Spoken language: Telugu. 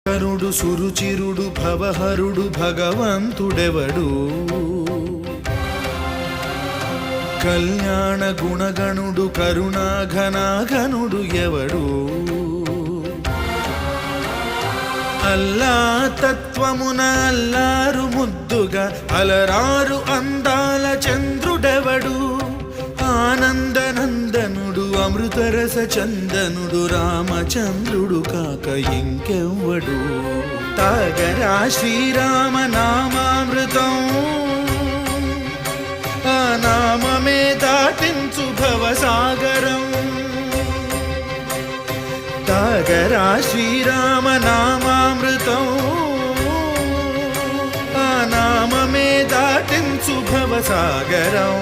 కరుడు సురుచిరుడు భవహరుడు భగవంతుడెవడు కళ్యాణ గుణగణుడు కరుణాఘనాఘనుడు ఎవడు అల్లా తత్వమున అల్లారు ముద్దుగా అలరారు అందాల చంద్రుడెవడు ఆనందనందనుడు అమృతరస చందనుడు రామచంద్రుడు కాక ఇంకెవ్వడు తాగరా శ్రీరామ నామామృతం ఆ నామమే దాటించు భవసాగరం తాగరా శ్రీరామ నామామృతం ఆ నామమే దాటించు భవసాగరం